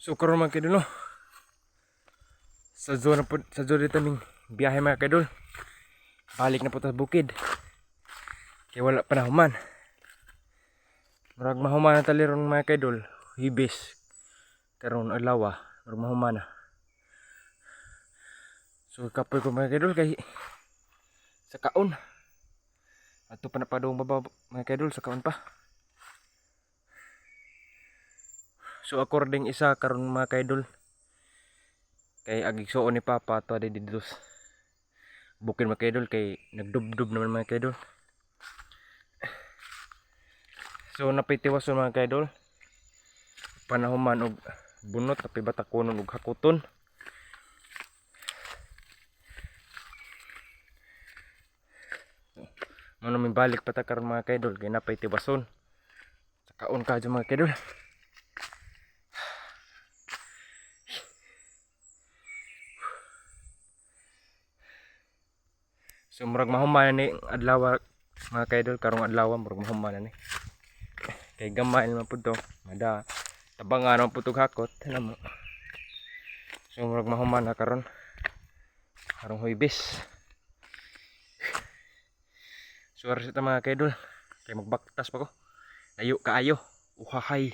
So karon mga kaidol no. Sa zona dito ning biyahe mga kaidol. Balik na po ta sa bukid. Kaya wala pa na human. Murag mahuman na taliron mga kaidol. Hibis. Karon adlaw murag mahuman na. So kapoy ko mga kaidol kay sa kaon. Ato pa na padong baba mga kaidol sa kaon pa. So according isa karon mga kaidol kay agigsuon ni Papa to adi dito bukid mga kaidol kay nagdubdub naman mga kaidol. So napitiwason mga kaidol panahuman og bunot tapi batakonon og hakuton. Mano mi balik pa ta karon mga kaidol kay napay tiwason. Sa kaon ka mga kaidol. So murag mahuman ni adlaw mga kaidol karong adlaw murag mahuman na ni. Kay gamay naman pud to, mada tabangan naman pud hakot, alam mo. So murag mahuman na karon. Karong Huwebes. So aras ita mga kaidol, kay magbaktas pa ko. Layo kaayo, uhahay.